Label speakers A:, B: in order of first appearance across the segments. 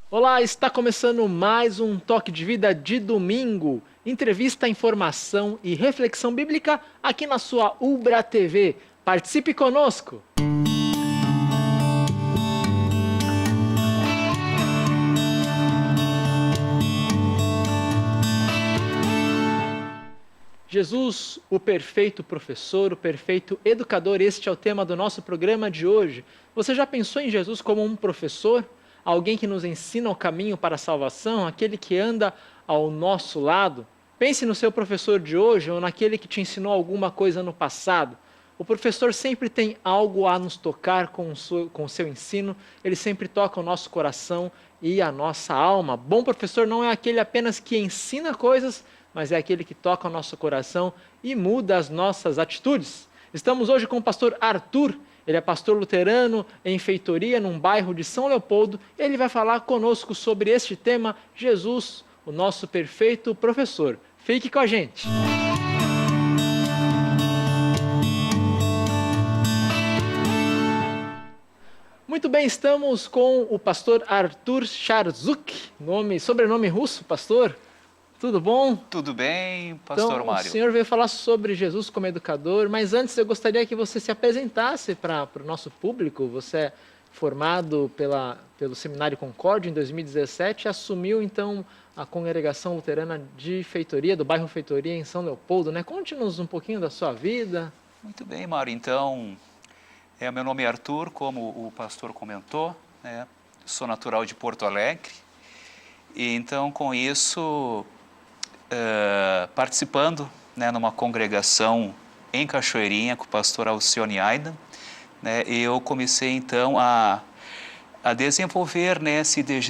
A: Olá, está começando mais um Toque de Vida de domingo. Entrevista, informação e reflexão bíblica aqui na sua Ubra TV. Participe conosco! Jesus, o perfeito professor, o perfeito educador, este é o tema do nosso programa de hoje. Você já pensou em Jesus como um professor? Alguém que nos ensina o caminho para a salvação, aquele que anda ao nosso lado? Pense no seu professor de hoje ou naquele que te ensinou alguma coisa no passado. O professor sempre tem algo a nos tocar com o seu ensino, ele sempre toca o nosso coração e a nossa alma. Bom professor não é aquele apenas que ensina coisas, mas é aquele que toca o nosso coração e muda as nossas atitudes. Estamos hoje com o pastor Arthur, ele é pastor luterano em Feitoria, num bairro de São Leopoldo. Ele vai falar conosco sobre este tema, Jesus, o nosso perfeito professor. Fique com a gente! Muito bem, estamos com o pastor Arthur Charzuk, sobrenome russo, pastor. Tudo bom?
B: Tudo bem, pastor Mário?
A: O senhor veio falar sobre Jesus como educador, mas antes eu gostaria que você se apresentasse para o nosso público. Você é formado pelo Seminário Concórdia em 2017 e assumiu então a congregação luterana de Feitoria, do bairro Feitoria em São Leopoldo, né? Conte-nos um pouquinho da sua vida.
B: Muito bem, Mário. Então, meu nome é Arthur, como o pastor comentou, né? Sou natural de Porto Alegre e então com isso participando, né, numa congregação em Cachoeirinha com o pastor Alcione Aidan, né, eu comecei então a desenvolver, né,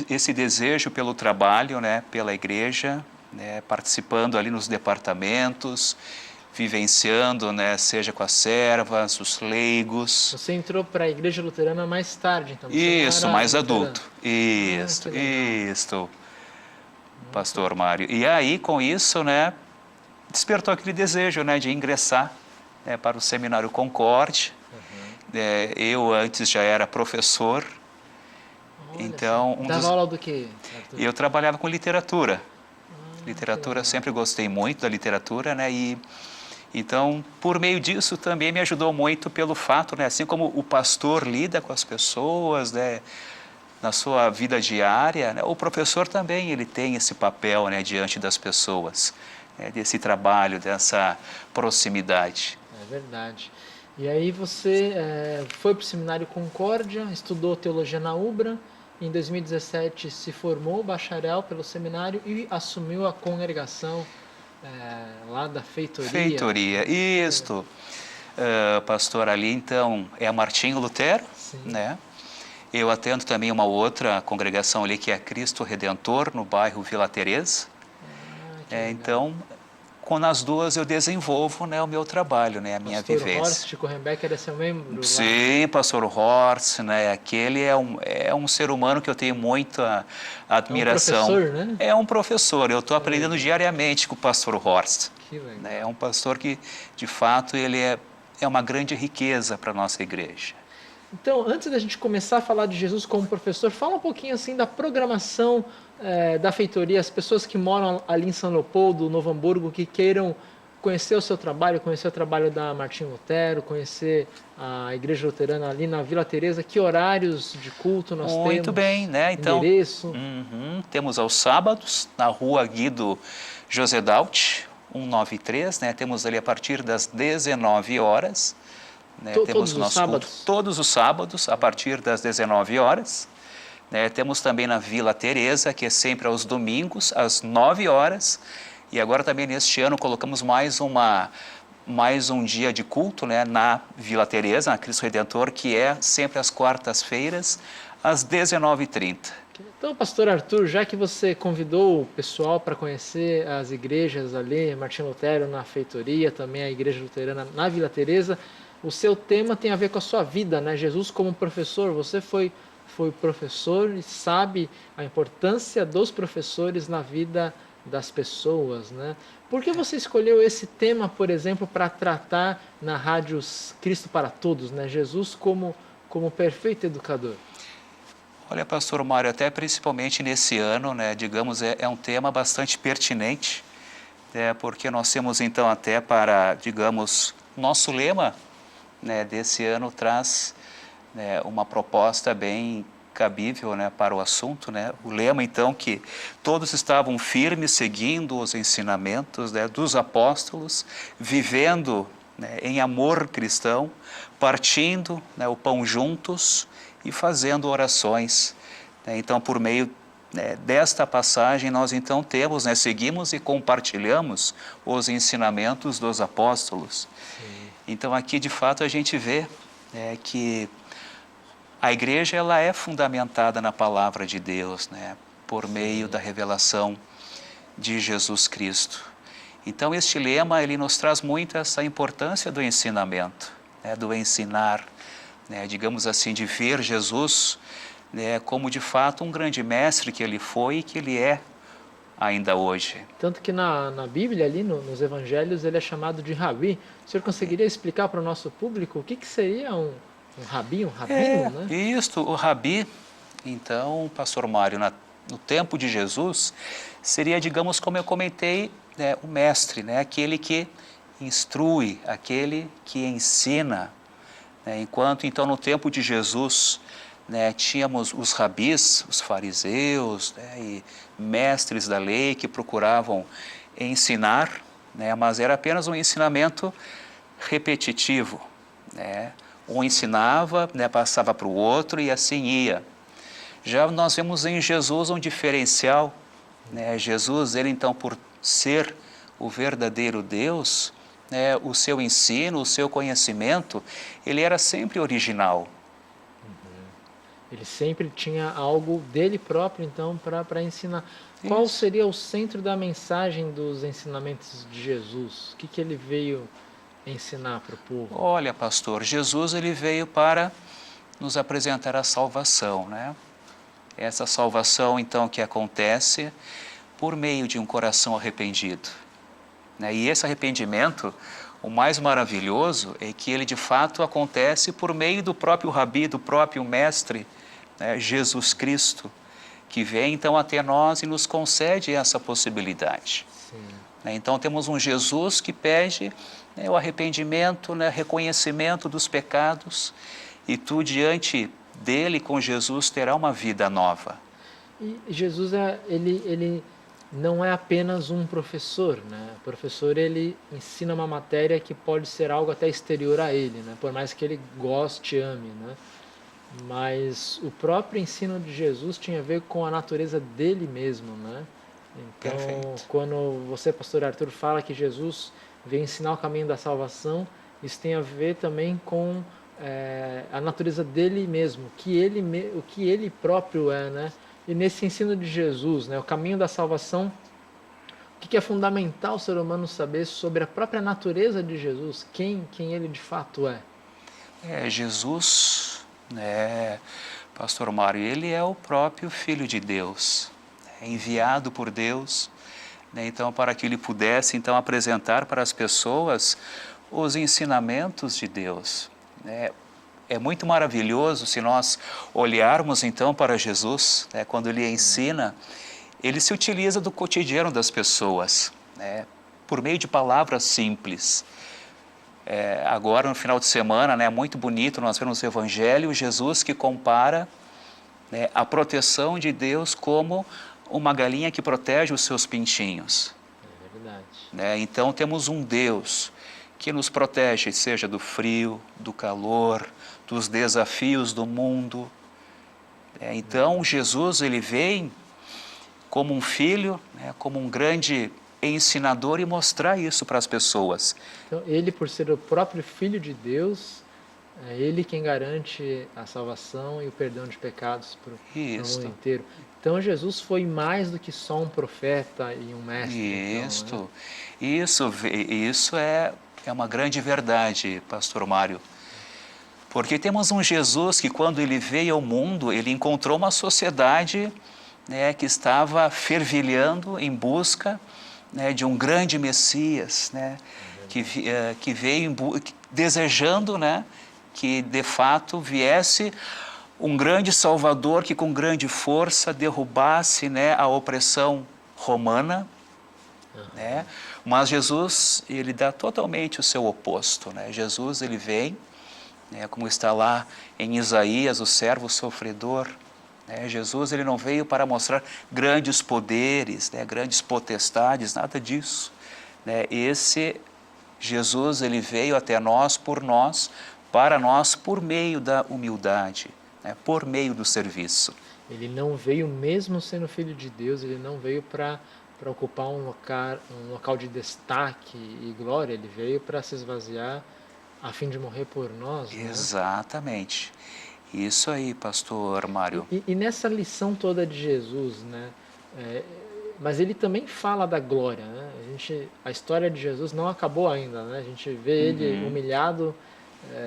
B: esse desejo pelo trabalho, né, pela igreja, né, participando ali nos departamentos, vivenciando, né, seja com as servas, os leigos.
A: Você entrou para a igreja luterana mais tarde, então?
B: Isso, mais
A: luterano.
B: adulto. Isso. Pastor Mário. E aí, com isso, né, despertou aquele desejo, né, de ingressar, né, para o Seminário Concórdia. Eu antes já era professor.
A: Olha,
B: então
A: dava aula do quê,
B: Arthur? Eu trabalhava com literatura. Literatura, sempre gostei muito da literatura, né, e então, por meio disso também me ajudou muito pelo fato, né, assim como o pastor lida com as pessoas, né, na sua vida diária, né, o professor também ele tem esse papel, né, diante das pessoas, né, desse trabalho, dessa proximidade.
A: É verdade. E aí você foi para o Seminário Concórdia, estudou Teologia na Ubra, em 2017 se formou bacharel pelo seminário e assumiu a congregação lá da Feitoria.
B: Feitoria, isto. Pastor, ali então é a Martinho Lutero,
A: Sim.
B: Né? Eu atendo também uma outra congregação ali que é Cristo Redentor, no bairro Vila Teresa. Então, nas duas eu desenvolvo, né, o meu trabalho, né, a minha vivência.
A: Pastor Horst Kohenbecker é seu membro?
B: Sim, pastor Horst, né, aquele é um ser humano que eu tenho muita admiração.
A: É um professor, né?
B: É um professor, eu estou aprendendo diariamente com o pastor Horst.
A: Que legal.
B: É um pastor que, de fato, ele é uma grande riqueza para a nossa igreja.
A: Então, antes da gente começar a falar de Jesus como professor, fala um pouquinho assim da programação da Feitoria, as pessoas que moram ali em São Leopoldo, Novo Hamburgo, que queiram conhecer o seu trabalho, conhecer o trabalho da Martinho Lutero, conhecer a Igreja Luterana ali na Vila Teresa, que horários de culto nós temos?
B: Muito bem, né? Então,
A: endereço?
B: Temos aos sábados, na rua Guido José Daut, 193, né? Temos ali a partir das 19 horas. Né, temos o nosso culto todos os sábados, a partir das 19 horas. Né, temos também na Vila Teresa, que é sempre aos domingos, às 9 horas. E agora também neste ano colocamos mais um dia de culto, né, na Vila Teresa, na Cristo Redentor, que é sempre às quartas-feiras, às 19h30.
A: Então, pastor Arthur, já que você convidou o pessoal para conhecer as igrejas ali, Martinho Lutero na Feitoria, também a Igreja Luterana na Vila Teresa, o seu tema tem a ver com a sua vida, né? Jesus como professor, você foi professor e sabe a importância dos professores na vida das pessoas, né? Por que você escolheu esse tema, por exemplo, para tratar na Rádio Cristo para Todos, né? Jesus como perfeito educador?
B: Olha, pastor Mário, até principalmente nesse ano, né, digamos, é um tema bastante pertinente, porque nós temos então até para, digamos, nosso lema, né, desse ano traz, né, uma proposta bem cabível, né, para o assunto, né? O lema então que todos estavam firmes seguindo os ensinamentos, né, dos apóstolos, vivendo, né, em amor cristão, partindo, né, o pão juntos e fazendo orações, né? Então, por meio, né, desta passagem nós então temos, né, seguimos e compartilhamos os ensinamentos dos apóstolos. Sim. Então aqui de fato a gente vê, né, que a igreja ela é fundamentada na palavra de Deus, né, por meio da revelação de Jesus Cristo. Então este lema ele nos traz muito essa importância do ensinamento, né, do ensinar, né, digamos assim, de ver Jesus, né, como de fato um grande mestre que ele foi e que ele é ainda hoje.
A: Tanto que na Bíblia, ali nos Evangelhos, ele é chamado de Rabi. O senhor conseguiria explicar para o nosso público o que seria um rabi, um rabino, né?
B: Isso, o rabi, então, pastor Mário, no tempo de Jesus, seria, digamos, como eu comentei, né, o mestre, né, aquele que instrui, aquele que ensina. Né, enquanto, então, no tempo de Jesus, né, tínhamos os rabis, os fariseus, né, e mestres da lei que procuravam ensinar, né, mas era apenas um ensinamento repetitivo, né? Um ensinava, né, passava para o outro e assim ia. Já nós vemos em Jesus um diferencial, né? Jesus, ele então por ser o verdadeiro Deus, né, o seu ensino, o seu conhecimento, ele era sempre original.
A: Ele sempre tinha algo dele próprio, então, para ensinar. Isso. Qual seria o centro da mensagem dos ensinamentos de Jesus? O que ele veio ensinar para o povo?
B: Olha, pastor, Jesus ele veio para nos apresentar a salvação, né? Essa salvação, então, que acontece por meio de um coração arrependido, né? E esse arrependimento, o mais maravilhoso é que ele de fato acontece por meio do próprio Rabi, do próprio Mestre, né? Jesus Cristo, que vem então até nós e nos concede essa possibilidade. Sim. Então temos um Jesus que pede, né, o arrependimento, né, reconhecimento dos pecados, e tu diante dele, com Jesus, terá uma vida nova.
A: E Jesus, ele não é apenas um professor, né? O professor, ele ensina uma matéria que pode ser algo até exterior a ele, né? Por mais que ele goste, ame, né? Mas o próprio ensino de Jesus tinha a ver com a natureza dele mesmo, né? Então, perfeito. Quando você, pastor Arthur, fala que Jesus veio ensinar o caminho da salvação, isso tem a ver também com a natureza dele mesmo, o que ele próprio é, né? E nesse ensino de Jesus, né, o caminho da salvação, o que é fundamental o ser humano saber sobre a própria natureza de Jesus, quem ele de fato é?
B: Jesus, né, pastor Mário, ele é o próprio Filho de Deus, enviado por Deus, né, então para que ele pudesse então apresentar para as pessoas os ensinamentos de Deus, né? É muito maravilhoso se nós olharmos então para Jesus, né, quando ele ensina, ele se utiliza do cotidiano das pessoas, né, por meio de palavras simples. Agora no final de semana, né, muito bonito, nós vemos no Evangelho Jesus que compara, né, a proteção de Deus como uma galinha que protege os seus pintinhos.
A: É verdade.
B: Né, então temos um Deus que nos protege, seja do frio, do calor, dos desafios do mundo. Então Jesus ele vem como um filho, né, como um grande ensinador e mostrar isso para as pessoas.
A: Então ele, por ser o próprio Filho de Deus, é ele quem garante a salvação e o perdão de pecados para o mundo inteiro. Então Jesus foi mais do que só um profeta e um mestre. Então,
B: né? Isso é uma grande verdade, pastor Mário. Porque temos um Jesus que quando ele veio ao mundo, ele encontrou uma sociedade, né, que estava fervilhando em busca, né, de um grande Messias, né, que veio desejando, né, que de fato viesse um grande Salvador que com grande força derrubasse, né, a opressão romana, né? Mas Jesus, ele dá totalmente o seu oposto, né? Jesus, ele vem, né, como está lá em Isaías, o servo sofredor, né? Jesus, ele não veio para mostrar grandes poderes, né, grandes potestades, nada disso, né? Esse Jesus, ele veio até nós, para nós, por meio da humildade, né, por meio do serviço.
A: Ele não veio, mesmo sendo filho de Deus, ele não veio para ocupar um local de destaque e glória, ele veio para se esvaziar a fim de morrer por nós.
B: Exatamente. Isso aí, pastor Mário.
A: E nessa lição toda de Jesus, né? Mas ele também fala da glória, né? A história de Jesus não acabou ainda, né? A gente vê ele humilhado,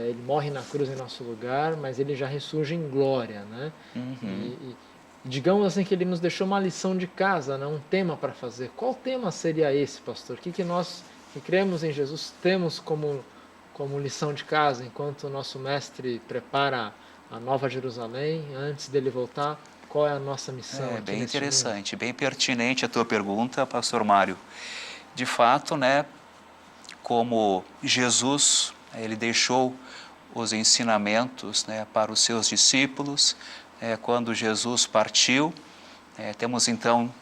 A: ele morre na cruz em nosso lugar, mas ele já ressurge em glória, né? E digamos assim que ele nos deixou uma lição de casa, né? Um tema para fazer. Qual tema seria esse, pastor? O que nós que cremos em Jesus temos como lição de casa, enquanto o nosso mestre prepara a Nova Jerusalém, antes dele voltar? Qual é a nossa missão?
B: É bem interessante, bem pertinente a tua pergunta, pastor Mário. De fato, né, como Jesus, ele deixou os ensinamentos, né, para os seus discípulos, quando Jesus partiu, temos então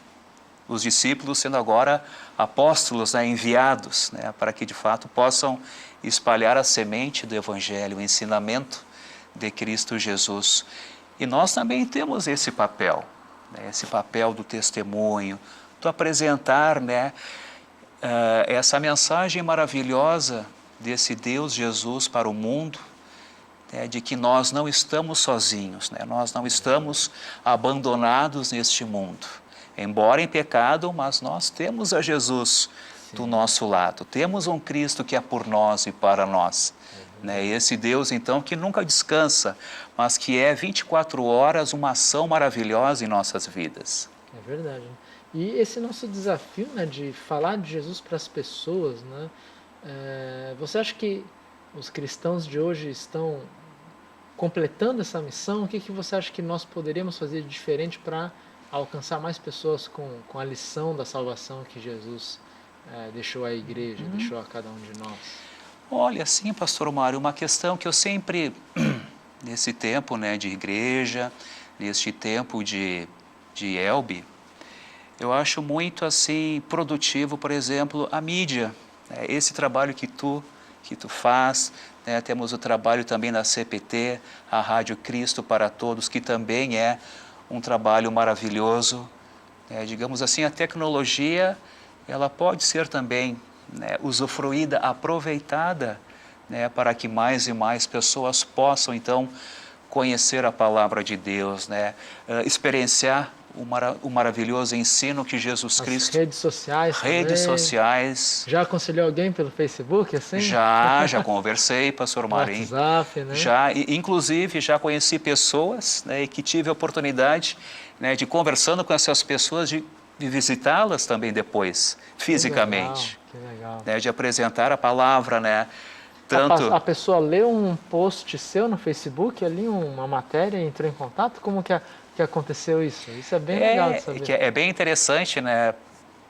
B: os discípulos sendo agora apóstolos, né, enviados, né, para que de fato possam espalhar a semente do Evangelho, o ensinamento de Cristo Jesus. E nós também temos esse papel, né, esse papel do testemunho, do apresentar, né, essa mensagem maravilhosa desse Deus Jesus para o mundo, né, de que nós não estamos sozinhos, né, nós não estamos abandonados neste mundo. Embora em pecado, mas nós temos a Jesus do nosso lado, temos um Cristo que é por nós e para nós. Né? Esse Deus, então, que nunca descansa, mas que é 24 horas uma ação maravilhosa em nossas vidas.
A: É verdade. E esse nosso desafio, né, de falar de Jesus para as pessoas, né, você acha que os cristãos de hoje estão completando essa missão? O que você acha que nós poderíamos fazer de diferente para alcançar mais pessoas com a lição da salvação que Jesus deixou à igreja, deixou a cada um de nós?
B: Olha, sim, pastor Mário, uma questão que eu sempre, nesse tempo, né, de igreja, neste tempo de Elbe, eu acho muito assim produtivo, por exemplo, a mídia, né, esse trabalho que tu faz, né, temos o trabalho também da CPT, a Rádio Cristo para Todos, que também é um trabalho maravilhoso. Digamos assim, a tecnologia, ela pode ser também, né, usufruída, aproveitada, né, para que mais e mais pessoas possam, então, conhecer a palavra de Deus, né, experienciar o maravilhoso ensino que Jesus Cristo...
A: As redes sociais
B: Redes
A: também.
B: Sociais.
A: Já aconselhou alguém pelo Facebook, assim?
B: Já conversei, pastor Marinho.
A: WhatsApp, né?
B: Inclusive, já conheci pessoas, né, que tive a oportunidade, né, de conversando com essas pessoas, de visitá-las também depois, fisicamente.
A: Que legal.
B: Né, de apresentar a palavra, né? Tanto...
A: A pessoa leu um post seu no Facebook, ali uma matéria, e entrou em contato? Como que aconteceu isso? Isso é bem legal de saber.
B: É bem interessante, né,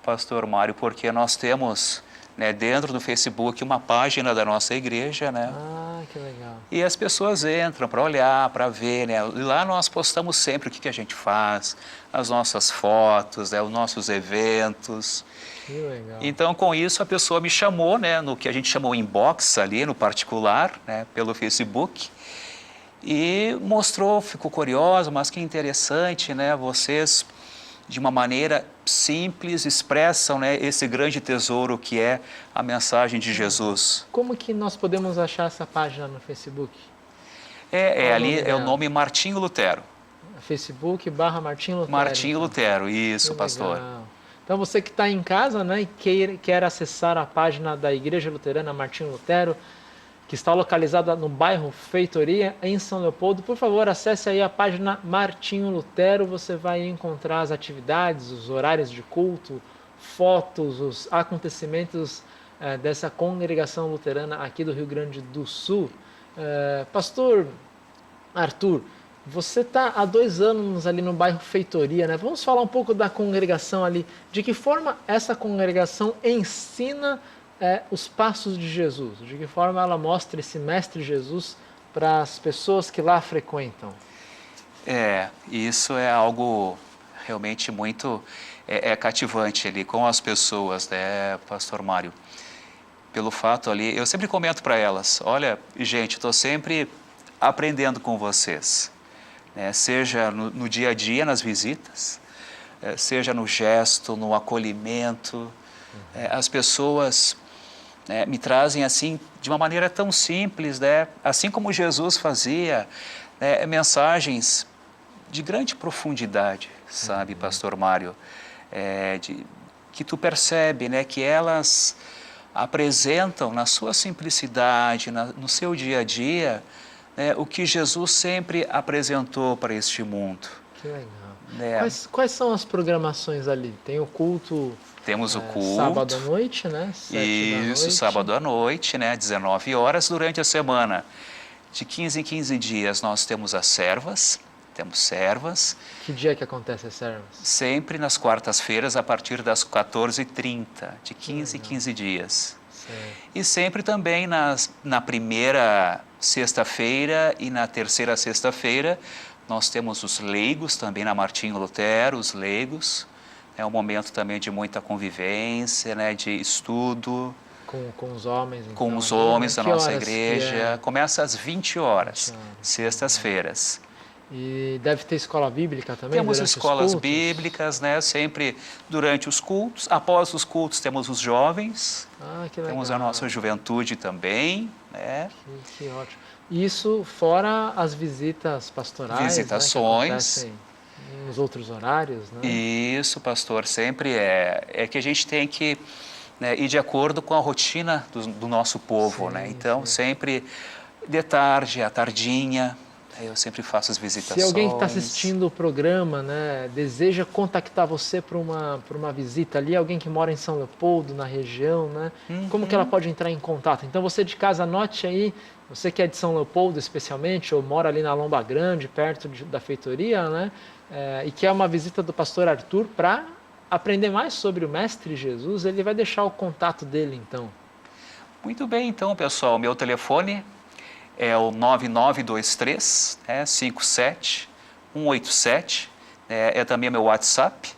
B: pastor Mário, porque nós temos, né, dentro do Facebook uma página da nossa igreja, né?
A: Ah, que legal.
B: E as pessoas entram para olhar, para ver, né? E lá nós postamos sempre o que a gente faz, as nossas fotos, né, os nossos eventos.
A: Que legal.
B: Então, com isso, a pessoa me chamou, né, no que a gente chamou inbox ali, no particular, né, pelo Facebook, e mostrou, ficou curiosa, mas que interessante, né, vocês, de uma maneira simples, expressam, né, esse grande tesouro que é a mensagem de Jesus.
A: Como que nós podemos achar essa página no Facebook?
B: Ali é o nome Martinho Lutero.
A: Facebook/Martinho Lutero.
B: Martinho Lutero, isso, pastor.
A: Então você que está em casa, né, e quer acessar a página da Igreja Luterana Martinho Lutero, que está localizada no bairro Feitoria, em São Leopoldo, por favor, acesse aí a página Martinho Lutero, você vai encontrar as atividades, os horários de culto, fotos, os acontecimentos dessa congregação luterana aqui do Rio Grande do Sul. Pastor Arthur, Você está há 2 anos ali no bairro Feitoria, né? Vamos falar um pouco da congregação ali. De que forma essa congregação ensina os passos de Jesus? De que forma ela mostra esse Mestre Jesus para as pessoas que lá frequentam?
B: Isso é algo realmente muito cativante ali com as pessoas, né, Pastor Mário? Pelo fato ali, eu sempre comento para elas, olha, gente, estou sempre aprendendo com vocês, né? Seja no dia a dia, nas visitas, seja no gesto, no acolhimento, as pessoas me trazem assim, de uma maneira tão simples, né? Assim como Jesus fazia, mensagens de grande profundidade, sabe, Pastor Mário, que tu percebe, né, que elas apresentam na sua simplicidade, no seu dia a dia, o que Jesus sempre apresentou para este mundo.
A: Que legal. Quais são as programações ali? Tem o culto...
B: Temos o culto.
A: Sábado à noite, né? 7
B: Isso, sábado à noite, né? 19 horas durante a semana. De 15 em 15 dias nós temos as servas. Temos servas.
A: Que dia que acontece as servas?
B: Sempre nas quartas-feiras, a partir das 14h30, de 15 em 15 dias.
A: Certo.
B: E sempre também na primeira sexta-feira e na terceira sexta-feira, nós temos os leigos, também na Martinho Lutero, os leigos. É um momento também de muita convivência, né, de estudo.
A: Com os homens, então,
B: com os homens da nossa igreja.
A: É?
B: Começa às 20 horas, sextas-feiras.
A: E deve ter escola bíblica também?
B: Temos escolas bíblicas, né? Sempre durante os cultos. Após os cultos temos os jovens.
A: Que legal.
B: Temos a nossa juventude também, né?
A: Que ótimo. Isso fora as visitas pastorais,
B: visitações,
A: né, que acontecem nos outros horários, né?
B: Isso, pastor, sempre é que a gente tem que ir de acordo com a rotina do nosso povo, sim, né? Então, sim. Sempre de tarde, à tardinha, eu sempre faço as visitações.
A: Se alguém que está assistindo o programa, né, deseja contactar você para uma visita ali, alguém que mora em São Leopoldo, na região, né? Como que ela pode entrar em contato? Então, você de casa, anote aí, você que é de São Leopoldo especialmente, ou mora ali na Lomba Grande, perto da feitoria, né? E que é uma visita do pastor Arthur para aprender mais sobre o Mestre Jesus, ele vai deixar o contato dele, então.
B: Muito bem, então, pessoal, meu telefone é o 9923 57187, é também meu WhatsApp.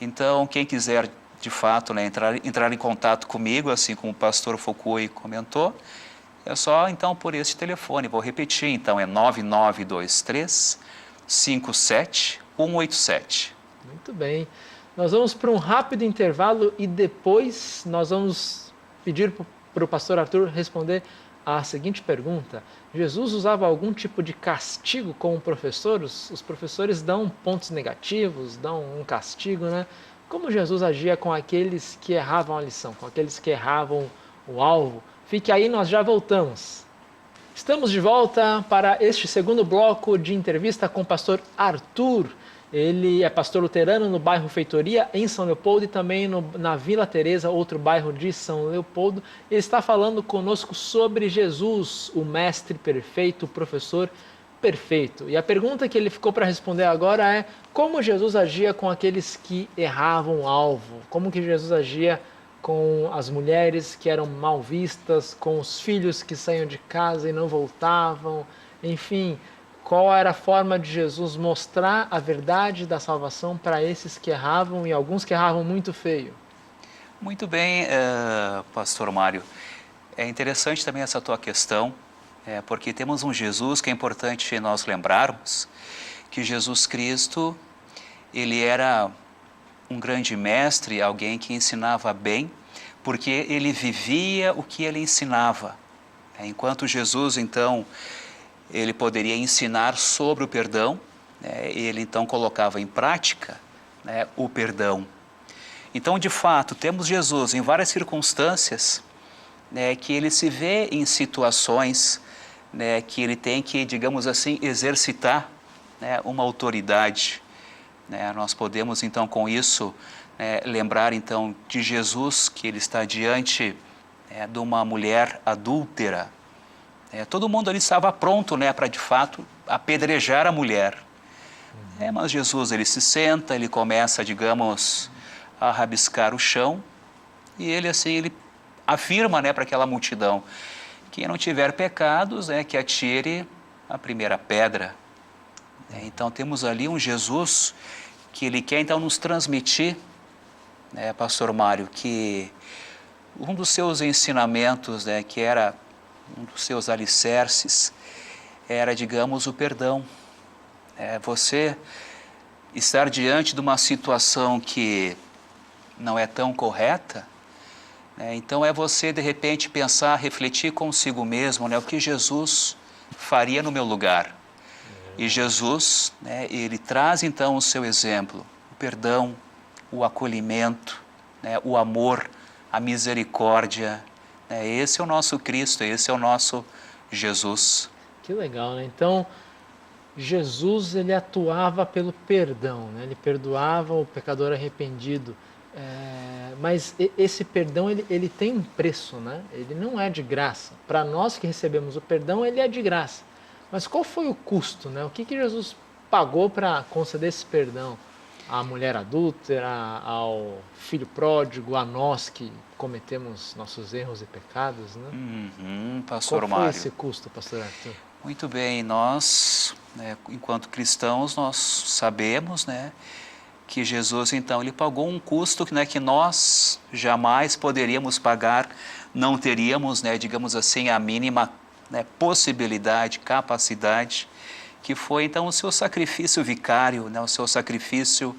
B: Então, quem quiser, de fato, né, entrar em contato comigo, assim como o pastor Fukui comentou, é só, então, por esse telefone. Vou repetir, então, é 9923 57187.
A: Muito bem. Nós vamos para um rápido intervalo e depois nós vamos pedir para o pastor Arthur responder a seguinte pergunta: Jesus usava algum tipo de castigo com o professor? Os professores dão pontos negativos, dão um castigo, né? Como Jesus agia com aqueles que erravam a lição, com aqueles que erravam o alvo? Fique aí, nós já voltamos. Estamos de volta para este segundo bloco de entrevista com o pastor Arthur. Ele é pastor luterano no bairro Feitoria, em São Leopoldo, e também na Vila Teresa, outro bairro de São Leopoldo. Ele está falando conosco sobre Jesus, o mestre perfeito, o professor perfeito. E a pergunta que ele ficou para responder agora é: como Jesus agia com aqueles que erravam o alvo? Como que Jesus agia com as mulheres que eram mal vistas, com os filhos que saíam de casa e não voltavam, enfim... Qual era a forma de Jesus mostrar a verdade da salvação para esses que erravam e alguns que erravam muito feio?
B: Muito bem, pastor Mário. É interessante também essa tua questão, porque temos um Jesus que é importante nós lembrarmos que Jesus Cristo, ele era um grande mestre, alguém que ensinava bem, porque ele vivia o que ele ensinava. Enquanto Jesus, então, ele poderia ensinar sobre o perdão, ele então colocava em prática, o perdão. Então, de fato, temos Jesus em várias circunstâncias, que ele se vê em situações, que ele tem que, digamos assim, exercitar, uma autoridade. Nós podemos então com isso lembrar então de Jesus, que ele está diante de uma mulher adúltera. Todo mundo ali estava pronto, né, para de fato apedrejar a mulher. Mas Jesus, ele se senta, ele começa, digamos, a rabiscar o chão e ele assim, ele afirma, né, para aquela multidão: quem não tiver pecados, que atire a primeira pedra. Então temos ali um Jesus que ele quer então nos transmitir, Pastor Mário, que um dos seus ensinamentos, que era um dos seus alicerces, era, digamos, o perdão. Você estar diante de uma situação que não é tão correta, então é você de repente pensar, refletir consigo mesmo, o que Jesus faria no meu lugar. E Jesus, ele traz então o seu exemplo, o perdão, o acolhimento, o amor, a misericórdia. Esse é o nosso Cristo, esse é o nosso Jesus.
A: Que legal, né? Então, Jesus, ele atuava pelo perdão, né? Ele perdoava o pecador arrependido. Mas esse perdão, ele tem um preço, né? Ele não é de graça. Para nós que recebemos o perdão, ele é de graça. Mas qual foi o custo, né? O que Jesus pagou para conceder esse perdão à mulher adúltera, ao filho pródigo, a nós que cometemos nossos erros e pecados, né?
B: Pastor Mário.
A: Qual foi esse custo, pastor Arthur?
B: Muito bem, nós, enquanto cristãos, nós sabemos, que Jesus, então, ele pagou um custo que nós jamais poderíamos pagar, não teríamos, digamos assim, a mínima possibilidade, capacidade, que foi então o seu sacrifício vicário, o seu sacrifício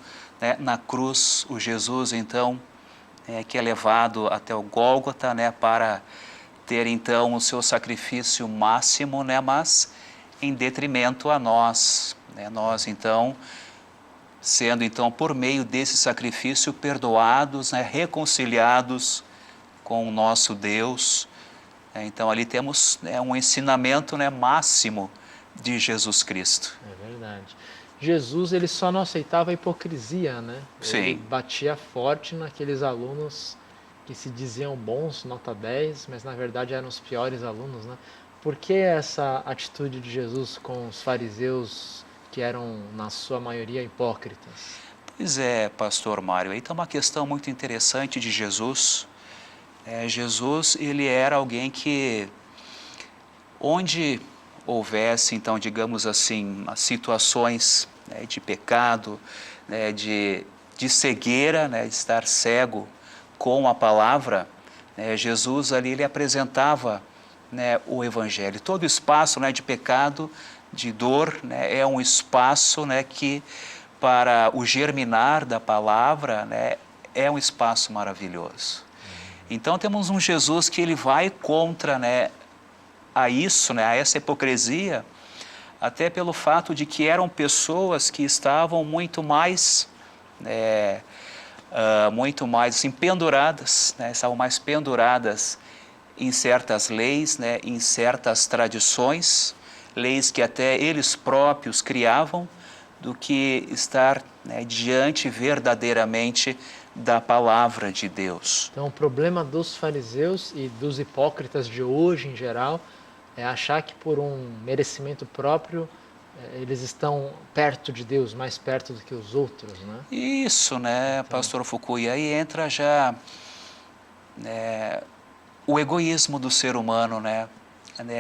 B: na cruz, o Jesus então que é levado até o Gólgota para ter então o seu sacrifício máximo, mas em detrimento a nós, nós então sendo então por meio desse sacrifício perdoados, reconciliados com o nosso Deus. Então ali temos um ensinamento máximo de Jesus Cristo.
A: É verdade. Jesus, ele só não aceitava a hipocrisia, né?
B: Sim.
A: Ele batia forte naqueles alunos que se diziam bons, nota 10, mas na verdade eram os piores alunos, né? Por que essa atitude de Jesus com os fariseus que eram, na sua maioria, hipócritas?
B: Pois é, pastor Mário, aí está uma questão muito interessante de Jesus. Jesus, ele era alguém que, onde houvesse, então, digamos assim, as situações de pecado, de cegueira, de estar cego com a palavra, Jesus ali, ele apresentava o Evangelho. Todo espaço de pecado, de dor, é um espaço que, para o germinar da palavra, é um espaço maravilhoso. Então temos um Jesus que ele vai contra a isso, a essa hipocrisia, até pelo fato de que eram pessoas que estavam muito mais assim, penduradas, estavam mais penduradas em certas leis, em certas tradições, leis que até eles próprios criavam, do que estar diante verdadeiramente da palavra de Deus.
A: Então o problema dos fariseus e dos hipócritas de hoje em geral é achar que por um merecimento próprio eles estão perto de Deus, mais perto do que os outros, né?
B: Isso, pastor Fukui, aí entra já o egoísmo do ser humano,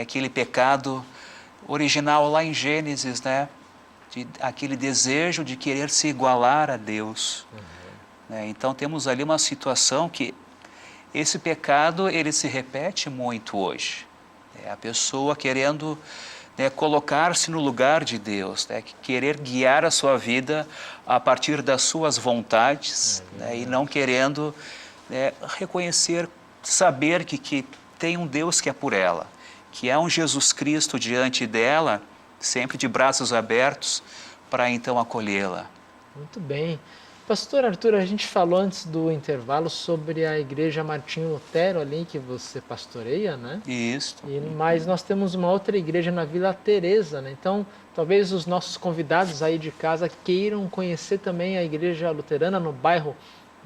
B: aquele pecado original lá em Gênesis, aquele desejo de querer se igualar a Deus. Então temos ali uma situação que esse pecado ele se repete muito hoje. A pessoa querendo colocar-se no lugar de Deus, querer guiar a sua vida a partir das suas vontades, e não querendo reconhecer, saber que tem um Deus que é por ela, que há um Jesus Cristo diante dela, sempre de braços abertos, para então acolhê-la.
A: Muito bem. Pastor Arthur, a gente falou antes do intervalo sobre a igreja Martinho Lutero ali que você pastoreia, né?
B: Isso.
A: Mas nós temos uma outra igreja na Vila Teresa, né? Então, talvez os nossos convidados aí de casa queiram conhecer também a igreja luterana no bairro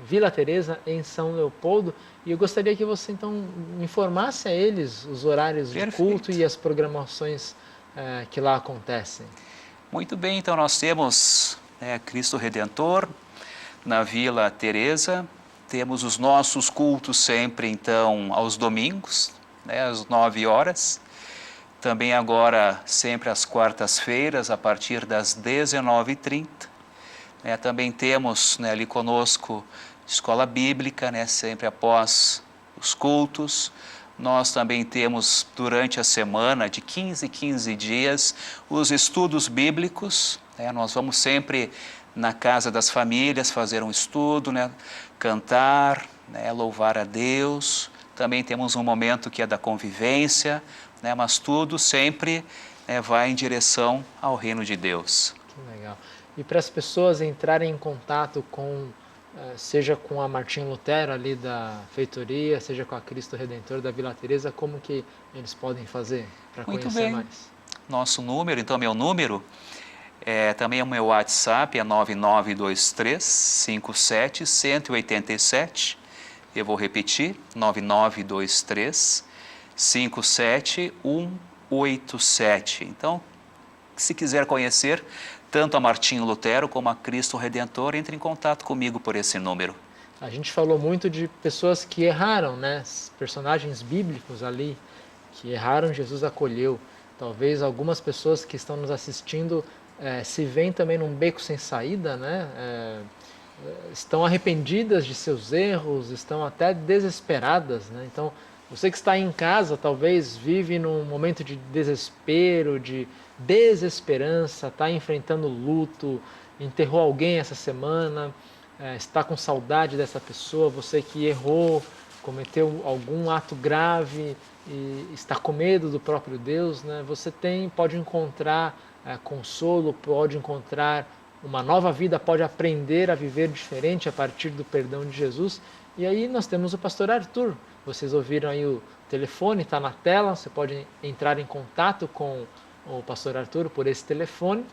A: Vila Teresa, em São Leopoldo. E eu gostaria que você, então, informasse a eles os horários de culto e as programações que lá acontecem.
B: Muito bem, então nós temos Cristo Redentor na Vila Teresa, temos os nossos cultos sempre, então, aos domingos, às 9 horas. Também agora, sempre às quartas-feiras, a partir das 19h30. Também temos ali conosco escola bíblica, sempre após os cultos. Nós também temos, durante a semana, de 15 em 15 dias, os estudos bíblicos. Nós vamos sempre na casa das famílias fazer um estudo, cantar, louvar a Deus. Também temos um momento que é da convivência, mas tudo sempre vai em direção ao reino de Deus.
A: Que legal. E para as pessoas entrarem em contato com, seja com a Martinho Lutero ali da feitoria, seja com a Cristo Redentor da Vila Teresa, como que eles podem fazer para conhecer mais?
B: Nosso número, então, meu número, também é o meu WhatsApp, é 9923 57 187. Eu vou repetir, 9923 57 187. Então, se quiser conhecer tanto a Martinho Lutero como a Cristo Redentor, entre em contato comigo por esse número.
A: A gente falou muito de pessoas que erraram, personagens bíblicos ali, que erraram, Jesus acolheu. Talvez algumas pessoas que estão nos assistindo se veem também num beco sem saída, estão arrependidas de seus erros, estão até desesperadas. Então, você que está em casa, talvez vive num momento de desespero, de desesperança, está enfrentando luto, enterrou alguém essa semana, está com saudade dessa pessoa, você que errou, cometeu algum ato grave e está com medo do próprio Deus, você pode encontrar consolo, pode encontrar uma nova vida, pode aprender a viver diferente a partir do perdão de Jesus. E aí nós temos o pastor Arthur. Vocês ouviram aí o telefone, está na tela, você pode entrar em contato com o pastor Arthur por esse telefone.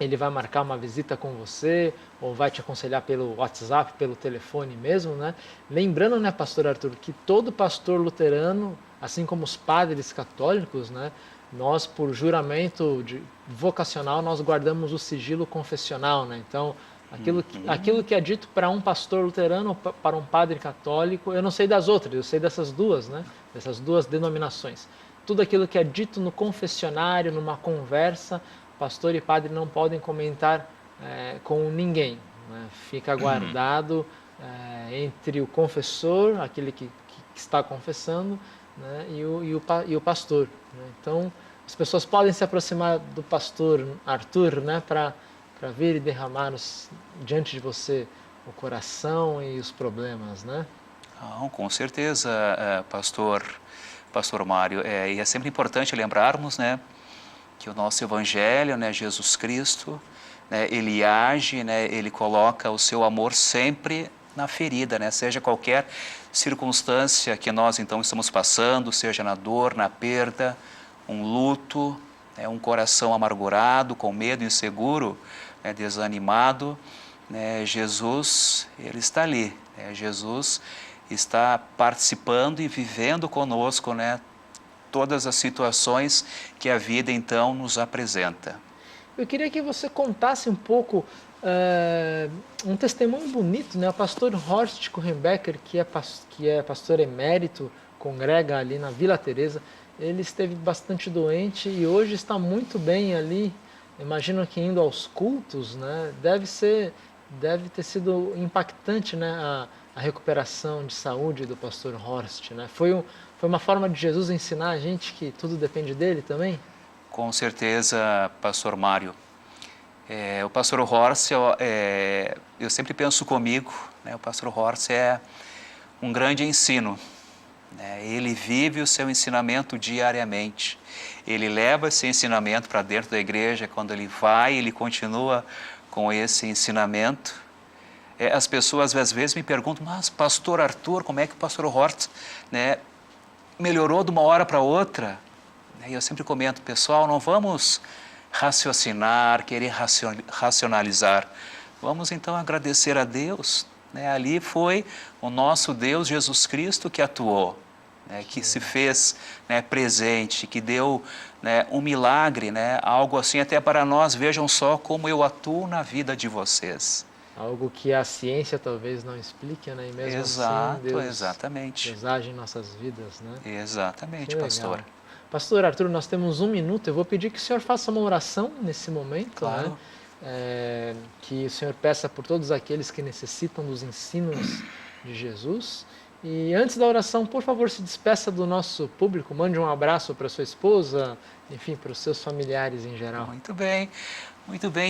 A: Ele vai marcar uma visita com você, ou vai te aconselhar pelo WhatsApp, pelo telefone mesmo, Lembrando, pastor Arthur, que todo pastor luterano, assim como os padres católicos, nós, por juramento vocacional, nós guardamos o sigilo confessional, Então, aquilo que é dito para um pastor luterano, para um padre católico, eu não sei das outras, eu sei dessas duas, Dessas duas denominações. Tudo aquilo que é dito no confessionário, numa conversa, pastor e padre não podem comentar com ninguém. Fica guardado entre o confessor, aquele que está confessando, e o pastor. Então, as pessoas podem se aproximar do pastor Arthur, para vir e derramar diante de você o coração e os problemas,
B: Com certeza, pastor Mário. E é sempre importante lembrarmos, que o nosso Evangelho, Jesus Cristo, ele age, ele coloca o seu amor sempre na ferida, seja qualquer circunstância que nós então estamos passando, seja na dor, na perda, um luto, um coração amargurado, com medo, inseguro, desanimado, Jesus, ele está ali, Jesus está participando e vivendo conosco, todas as situações que a vida então nos apresenta.
A: Eu queria que você contasse um pouco um testemunho bonito, O pastor Horst Kuchenbecker, que é pastor emérito, congrega ali na Vila Teresa, ele esteve bastante doente e hoje está muito bem ali. Imagino que indo aos cultos, deve ter sido impactante, a recuperação de saúde do pastor Horst, Foi uma forma de Jesus ensinar a gente que tudo depende dele também?
B: Com certeza, pastor Mário. O pastor Horst, eu sempre penso comigo, o pastor Horst é um grande ensino. Ele vive o seu ensinamento diariamente. Ele leva esse ensinamento para dentro da igreja. Quando ele vai, ele continua com esse ensinamento. As pessoas às vezes me perguntam, mas pastor Arthur, como é que o pastor Horst melhorou de uma hora para outra? E eu sempre comento, pessoal, não vamos raciocinar, querer racionalizar. Vamos então agradecer a Deus, né, ali foi o nosso Deus Jesus Cristo que atuou, né, que se fez, né, presente, que deu, né, um milagre, né, algo assim até para nós, vejam só como eu atuo na vida de vocês.
A: Algo que a ciência talvez não explique, né? E mesmo assim, Deus age em nossas vidas, né?
B: Exatamente, pastor.
A: Pastor Arthur, nós temos 1 minuto. Eu vou pedir que o senhor faça uma oração nesse momento,
B: claro,
A: né? Que o senhor peça por todos aqueles que necessitam dos ensinos de Jesus. E antes da oração, por favor, se despeça do nosso público, mande um abraço para sua esposa, enfim, para os seus familiares em geral.
B: Muito bem,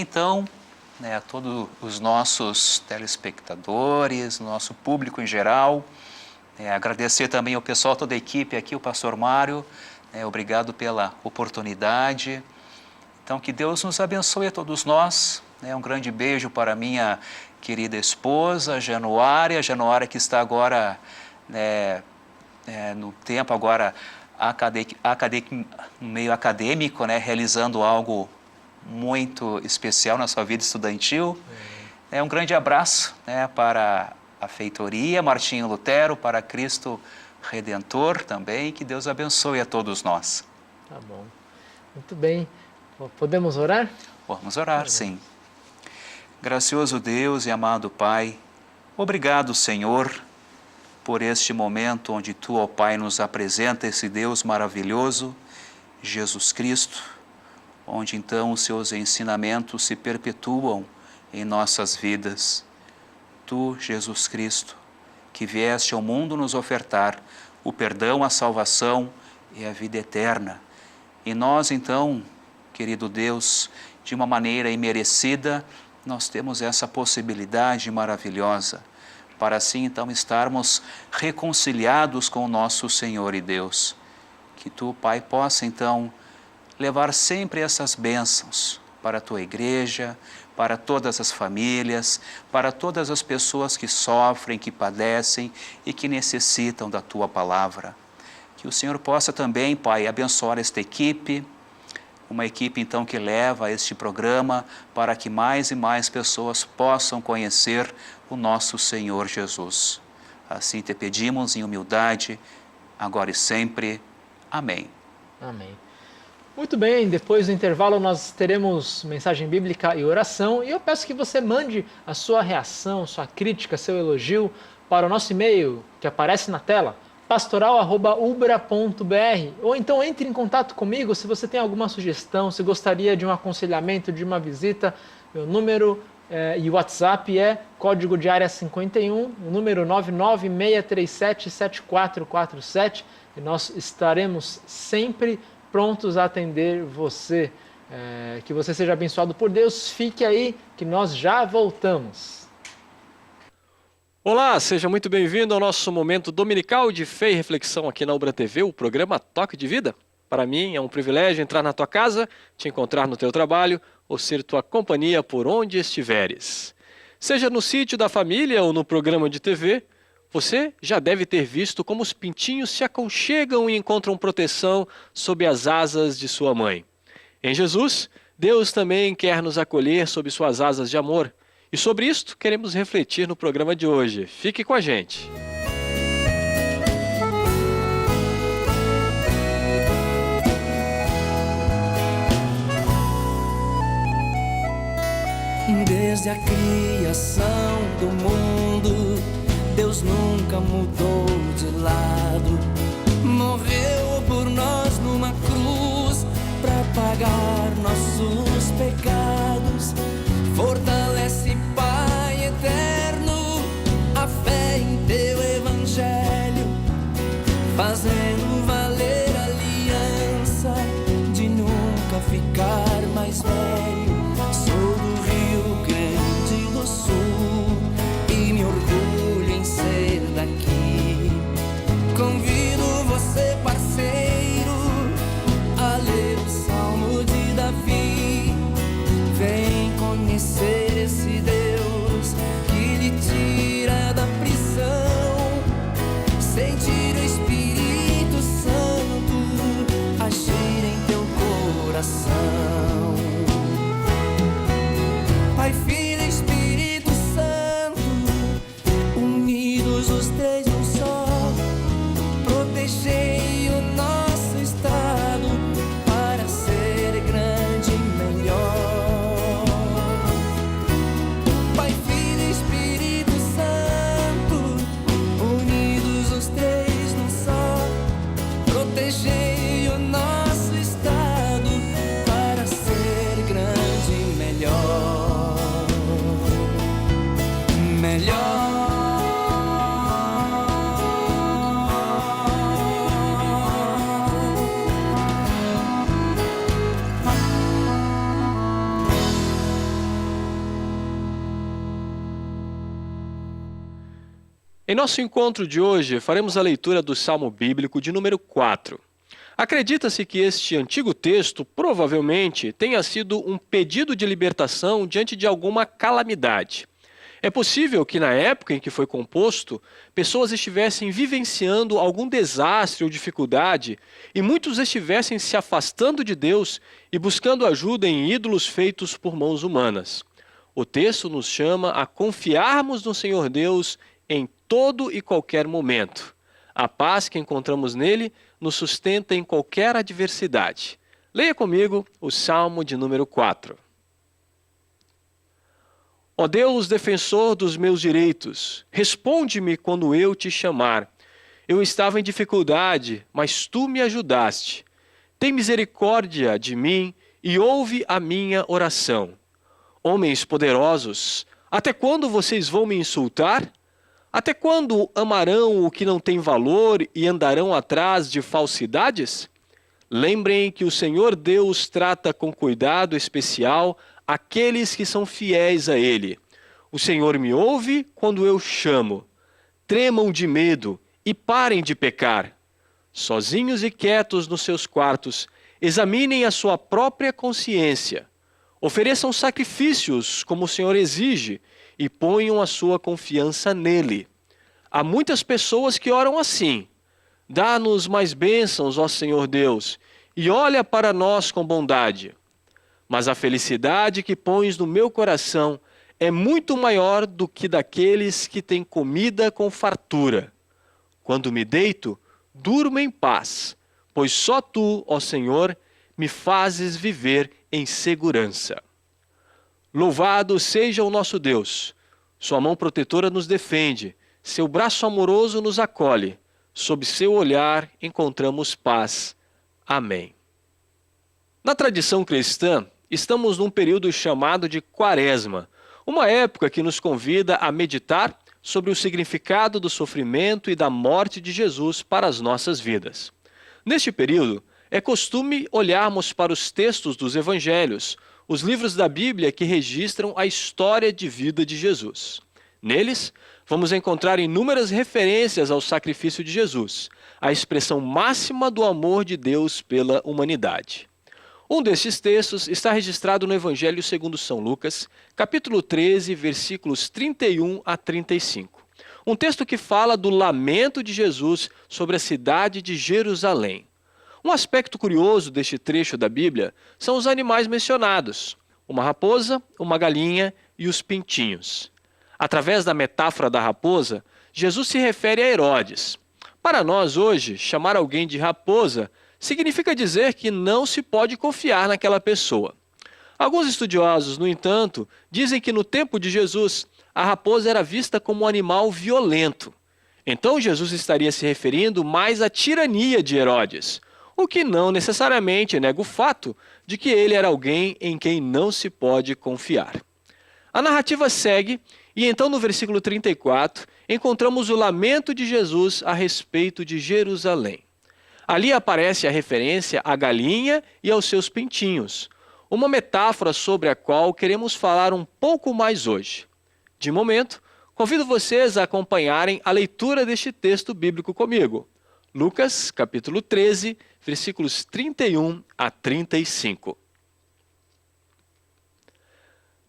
B: então, né, a todos os nossos telespectadores, nosso público em geral, agradecer também ao pessoal, toda a equipe aqui, o pastor Mário, obrigado pela oportunidade. Então, que Deus nos abençoe a todos nós, um grande beijo para minha querida esposa, Januária que está agora, no tempo agora no meio acadêmico, realizando algo muito especial na sua vida estudantil. Um grande abraço, para a Feitoria Martinho Lutero, para Cristo Redentor também, que Deus abençoe a todos nós.
A: Tá bom. Muito bem. Podemos orar?
B: Vamos orar, sim. Gracioso Deus e amado Pai, obrigado, Senhor, por este momento onde Tu, ó Pai, nos apresenta esse Deus maravilhoso, Jesus Cristo, onde então os Seus ensinamentos se perpetuam em nossas vidas. Tu, Jesus Cristo, que vieste ao mundo nos ofertar o perdão, a salvação e a vida eterna. E nós então, querido Deus, de uma maneira imerecida, nós temos essa possibilidade maravilhosa para assim então estarmos reconciliados com o nosso Senhor e Deus. Que Tu, Pai, possa então levar sempre essas bênçãos para a Tua igreja, para todas as famílias, para todas as pessoas que sofrem, que padecem e que necessitam da Tua palavra. Que o Senhor possa também, Pai, abençoar esta equipe, uma equipe então que leva este programa para que mais e mais pessoas possam conhecer o nosso Senhor Jesus. Assim te pedimos em humildade, agora e sempre. Amém.
A: Amém. Muito bem, depois do intervalo nós teremos mensagem bíblica e oração, e eu peço que você mande a sua reação, sua crítica, seu elogio para o nosso e-mail que aparece na tela, pastoral@ubra.br, ou então entre em contato comigo se você tem alguma sugestão, se gostaria de um aconselhamento, de uma visita. Meu número e o WhatsApp é código de área 51, o número 996377447, e nós estaremos sempre prontos a atender você. Que você seja abençoado por Deus. Fique aí que nós já voltamos.
C: Olá, seja muito bem-vindo ao nosso momento dominical de fé e reflexão aqui na Ubra TV, o programa Toque de Vida. Para mim é um privilégio entrar na tua casa, te encontrar no teu trabalho ou ser tua companhia por onde estiveres. Seja no sítio da família ou no programa de TV, você já deve ter visto como os pintinhos se aconchegam e encontram proteção sob as asas de sua mãe. Em Jesus, Deus também quer nos acolher sob suas asas de amor. E sobre isto queremos refletir no programa de hoje. Fique com a gente.
D: Desde a criação do mundo, Deus nunca mudou de lado. Morreu por nós numa cruz para pagar nossos pecados. Fortalece, Pai eterno, a fé em Teu Evangelho, fazendo valer a aliança de nunca ficar mais velho. Sou do Rio Grande do Sul e me orgulho em ser daqui. Convido você, parceiro, a ler o Salmo de Davi. unidos os três num só, protegei o nosso estado para ser grande e melhor. Pai, Filho e Espírito Santo, unidos os três num só, protegei o nosso estado para ser grande e melhor. Melhor.
C: Em nosso encontro de hoje, faremos a leitura do Salmo Bíblico de número 4. Acredita-se que este antigo texto provavelmente tenha sido um pedido de libertação diante de alguma calamidade. É possível que na época em que foi composto, pessoas estivessem vivenciando algum desastre ou dificuldade e muitos estivessem se afastando de Deus e buscando ajuda em ídolos feitos por mãos humanas. O texto nos chama a confiarmos no Senhor Deus em todo e qualquer momento. A paz que encontramos nele nos sustenta em qualquer adversidade. Leia comigo o Salmo de número 4. Ó Deus, defensor dos meus direitos, responde-me quando eu te chamar. Eu estava em dificuldade, mas tu me ajudaste. Tem misericórdia de mim e ouve a minha oração. Homens poderosos, até quando vocês vão me insultar? Até quando amarão o que não tem valor e andarão atrás de falsidades? Lembrem que o Senhor Deus trata com cuidado especial aqueles que são fiéis a Ele. O Senhor me ouve quando eu chamo. Tremam de medo e parem de pecar. Sozinhos e quietos nos seus quartos, examinem a sua própria consciência. Ofereçam sacrifícios como o Senhor exige e ponham a sua confiança nele. Há muitas pessoas que oram assim: dá-nos mais bênçãos, ó Senhor Deus, e olha para nós com bondade. Mas a felicidade que pões no meu coração é muito maior do que daqueles que têm comida com fartura. Quando me deito, durmo em paz, pois só tu, ó Senhor, me fazes viver em segurança. Louvado seja o nosso Deus. Sua mão protetora nos defende, seu braço amoroso nos acolhe. Sob seu olhar encontramos paz. Amém. Na tradição cristã, estamos num período chamado de Quaresma, uma época que nos convida a meditar sobre o significado do sofrimento e da morte de Jesus para as nossas vidas. Neste período, é costume olharmos para os textos dos evangelhos, os livros da Bíblia que registram a história de vida de Jesus. Neles, vamos encontrar inúmeras referências ao sacrifício de Jesus, a expressão máxima do amor de Deus pela humanidade. Um destes textos está registrado no Evangelho segundo São Lucas, capítulo 13, versículos 31 a 35. Um texto que fala do lamento de Jesus sobre a cidade de Jerusalém. Um aspecto curioso deste trecho da Bíblia são os animais mencionados: uma raposa, uma galinha e os pintinhos. Através da metáfora da raposa, Jesus se refere a Herodes. Para nós hoje, chamar alguém de raposa significa dizer que não se pode confiar naquela pessoa. Alguns estudiosos, no entanto, dizem que no tempo de Jesus, a raposa era vista como um animal violento. Então Jesus estaria se referindo mais à tirania de Herodes, o que não necessariamente nega o fato de que ele era alguém em quem não se pode confiar. A narrativa segue e então no versículo 34 encontramos o lamento de Jesus a respeito de Jerusalém. Ali aparece a referência à galinha e aos seus pintinhos, uma metáfora sobre a qual queremos falar um pouco mais hoje. De momento, convido vocês a acompanharem a leitura deste texto bíblico comigo. Lucas, capítulo 13, versículos 31 a 35.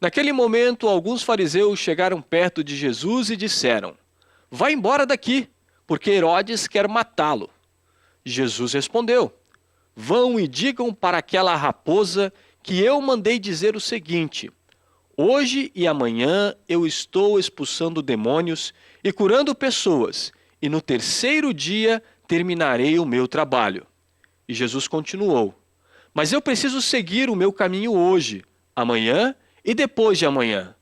C: Naquele momento, alguns fariseus chegaram perto de Jesus e disseram: "Vá embora daqui, porque Herodes quer matá-lo." Jesus respondeu: "Vão e digam para aquela raposa que eu mandei dizer o seguinte: Hoje e amanhã eu estou expulsando demônios e curando pessoas, e no terceiro dia terminarei o meu trabalho. E Jesus continuou: mas eu preciso seguir o meu caminho hoje, amanhã e depois de amanhã,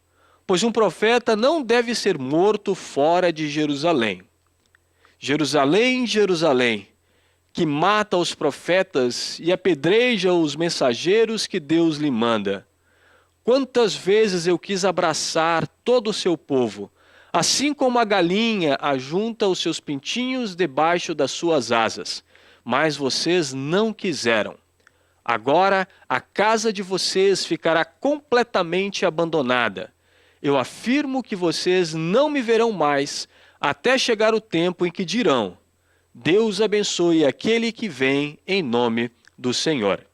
C: pois um profeta não deve ser morto fora de Jerusalém. Jerusalém, Jerusalém, que mata os profetas e apedreja os mensageiros que Deus lhe manda. Quantas vezes eu quis abraçar todo o seu povo, assim como a galinha ajunta os seus pintinhos debaixo das suas asas, mas vocês não quiseram. Agora a casa de vocês ficará completamente abandonada. Eu afirmo que vocês não me verão mais, até chegar o tempo em que dirão: Deus abençoe aquele que vem em nome do Senhor.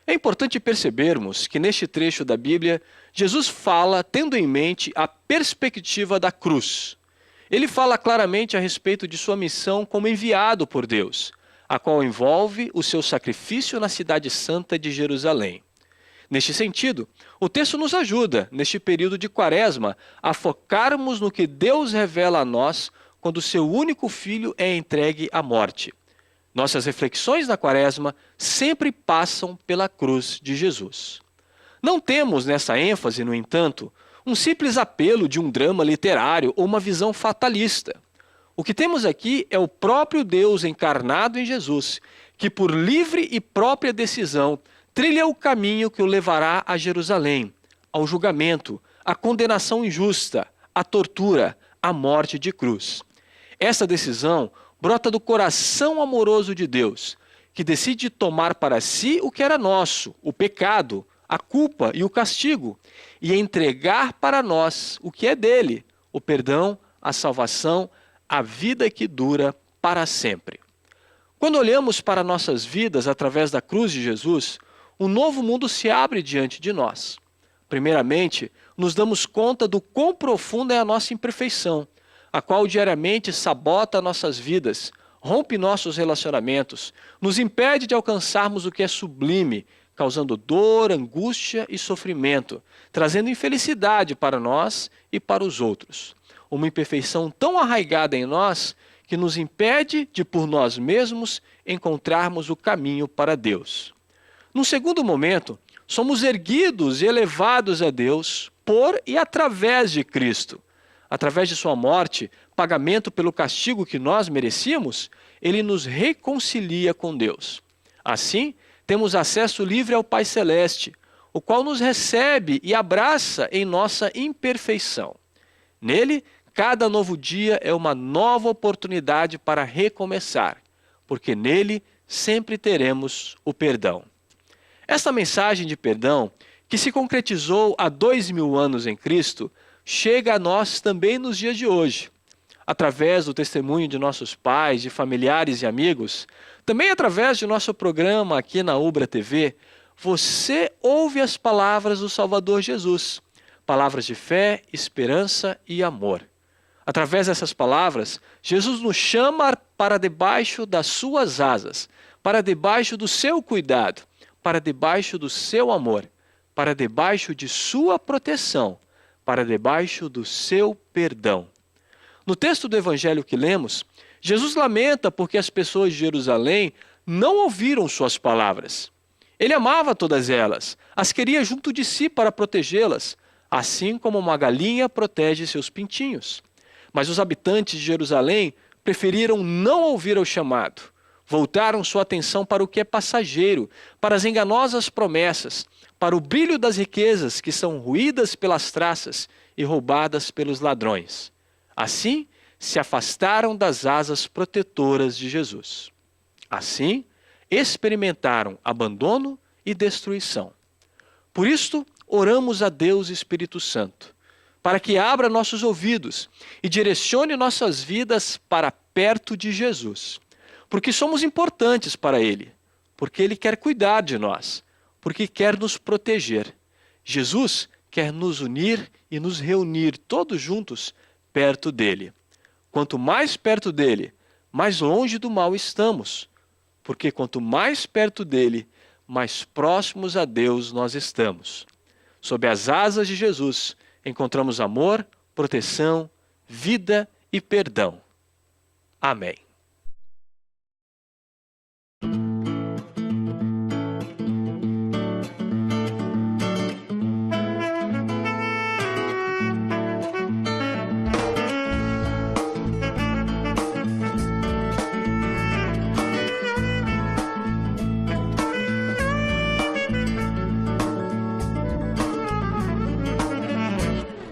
C: É importante percebermos que neste trecho da Bíblia, Jesus fala tendo em mente a perspectiva da cruz. Ele fala claramente a respeito de sua missão como enviado por Deus, a qual envolve o seu sacrifício na cidade santa de Jerusalém. Neste sentido, o texto nos ajuda, neste período de Quaresma, a focarmos no que Deus revela a nós quando seu único filho é entregue à morte. Nossas reflexões na Quaresma sempre passam pela cruz de Jesus. Não temos nessa ênfase, no entanto, um simples apelo de um drama literário ou uma visão fatalista. O que temos aqui é o próprio Deus encarnado em Jesus, que por livre e própria decisão trilha o caminho que o levará a Jerusalém, ao julgamento, à condenação injusta, à tortura, à morte de cruz. Essa decisão brota do coração amoroso de Deus, que decide tomar para si o que era nosso, o pecado, a culpa e o castigo, e entregar para nós o que é dele, o perdão, a salvação, a vida que dura para sempre. Quando olhamos para nossas vidas através da cruz de Jesus, um novo mundo se abre diante de nós. Primeiramente, nos damos conta do quão profunda é a nossa imperfeição, a qual diariamente sabota nossas vidas, rompe nossos relacionamentos, nos impede de alcançarmos o que é sublime, causando dor, angústia e sofrimento, trazendo infelicidade para nós e para os outros. Uma imperfeição tão arraigada em nós que nos impede de, por nós mesmos, encontrarmos o caminho para Deus. Num segundo momento, somos erguidos e elevados a Deus por e através de Cristo. Através de sua morte, pagamento pelo castigo que nós merecíamos, ele nos reconcilia com Deus. Assim, temos acesso livre ao Pai Celeste, o qual nos recebe e abraça em nossa imperfeição. Nele, cada novo dia é uma nova oportunidade para recomeçar, porque nele sempre teremos o perdão. Esta mensagem de perdão, que se concretizou há 2000 anos em Cristo, chega a nós também nos dias de hoje. Através do testemunho de nossos pais, de familiares e amigos, também através de nosso programa aqui na Ubra TV, você ouve as palavras do Salvador Jesus, palavras de fé, esperança e amor. Através dessas palavras, Jesus nos chama para debaixo das suas asas, para debaixo do seu cuidado, para debaixo do seu amor, para debaixo de sua proteção, para debaixo do seu perdão. No texto do Evangelho que lemos, Jesus lamenta porque as pessoas de Jerusalém não ouviram suas palavras. Ele amava todas elas, as queria junto de si para protegê-las, assim como uma galinha protege seus pintinhos. Mas os habitantes de Jerusalém preferiram não ouvir o chamado. Voltaram sua atenção para o que é passageiro, para as enganosas promessas, para o brilho das riquezas que são ruídas pelas traças e roubadas pelos ladrões. Assim, se afastaram das asas protetoras de Jesus. Assim, experimentaram abandono e destruição. Por isto, oramos a Deus Espírito Santo, para que abra nossos ouvidos e direcione nossas vidas para perto de Jesus, porque somos importantes para Ele, porque Ele quer cuidar de nós, porque quer nos proteger. Jesus quer nos unir e nos reunir todos juntos perto dEle. Quanto mais perto dEle, mais longe do mal estamos, porque quanto mais perto dEle, mais próximos a Deus nós estamos. Sob as asas de Jesus, encontramos amor, proteção, vida e perdão. Amém.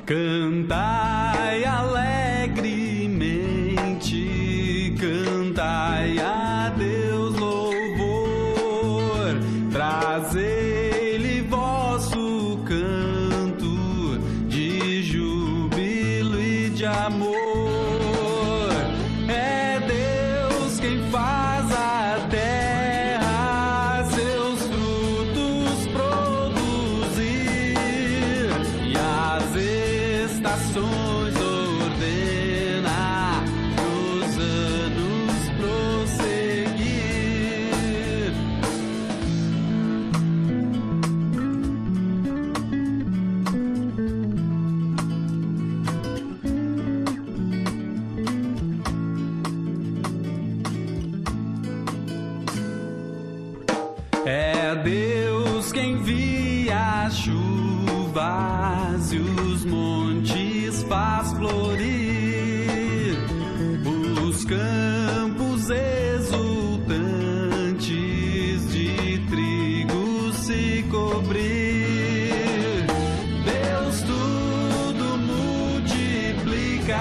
E: Cantai alegremente, cantai a Deus louvor, trazei-lhe vosso canto de júbilo e de amor. É Deus quem faz a terra seus frutos produzir e as estações ordena os anos prosseguir. É Deus quem envia as chuvas e os montes faz florir, os campos exultantes de trigo se cobrir. Deus tudo multiplica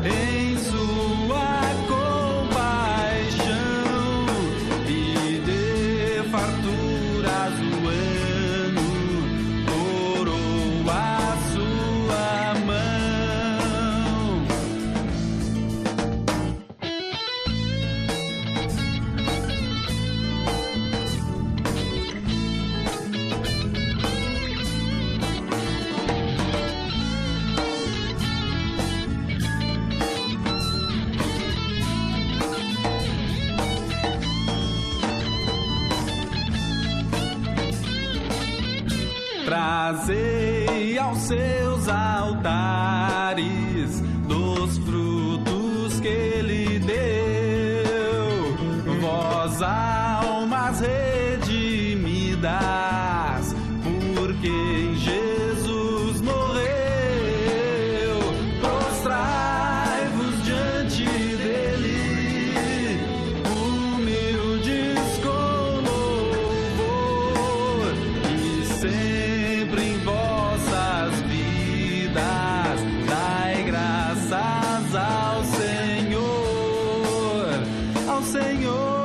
E: em sua compaixão e dê farturas o ano, coroa a sua mão. Trazei aos seus altares dos frutos que ele deu, vós almas redimidas, porque em Jesus morreu. Prostrai-vos diante dele, humildes com louvor, e sempre em vossas vidas dai graças ao Senhor, ao Senhor.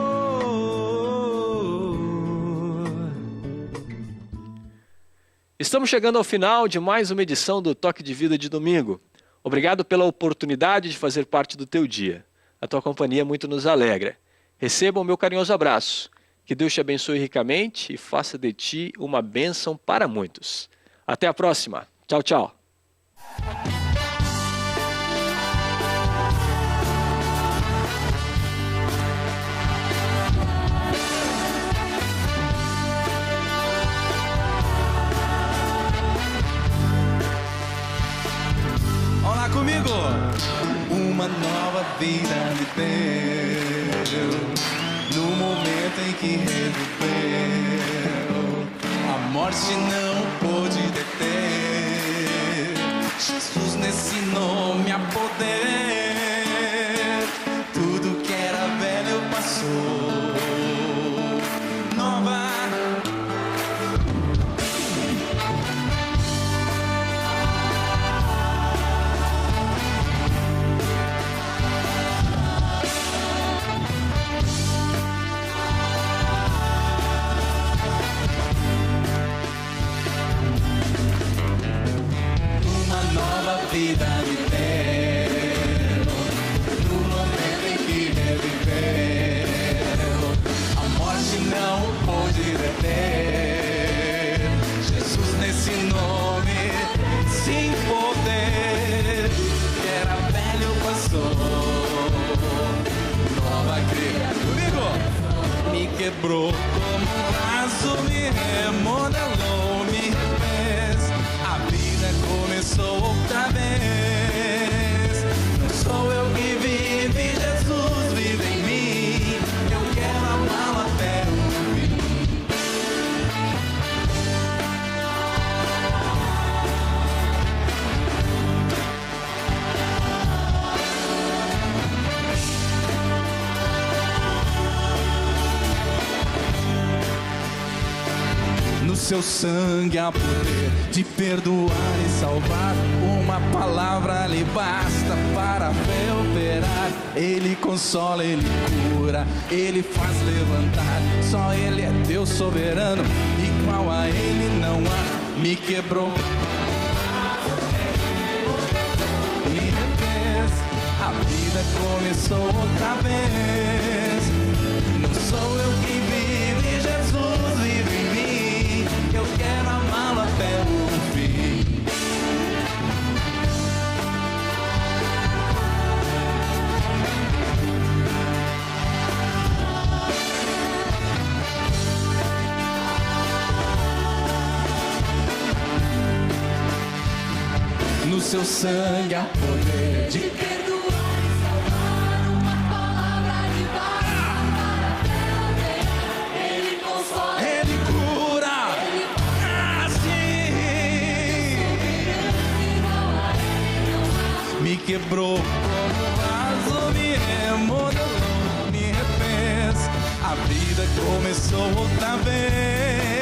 C: Estamos chegando ao final de mais uma edição do Toque de Vida de domingo. Obrigado pela oportunidade de fazer parte do teu dia. A tua companhia muito nos alegra. Receba o meu carinhoso abraço. Que Deus te abençoe ricamente e faça de ti uma bênção para muitos. Até a próxima. Tchau, tchau.
E: Olá comigo! Uma nova vida me deu no momento em que reviveu. A morte não pôde deter. Jesus nesse nome a poder. Tudo que era velho passou. Nova. Vida me deu no momento em que reviveu. A morte não pôde deter. Jesus nesse nome, sem poder, que era velho passou. Nova criatura comigo me quebrou como um vaso, me remodelou, me seu sangue há poder de perdoar e salvar. Uma palavra lhe basta para a fé operar. Ele consola, ele cura, ele faz levantar. Só ele é Deus soberano, igual a ele não há. Me quebrou, me refez, a vida começou outra vez. Não sou eu quem vive, Jesus vive em mim. Eu quero amá-lo até o fim. No seu sangue há poder de
D: perdoar e salvar. Uma palavra lhe basta para a fé operar. Ele consola,
E: ele cura, assim me quebrou como vaso, me remodelou, me refez. A vida começou outra vez.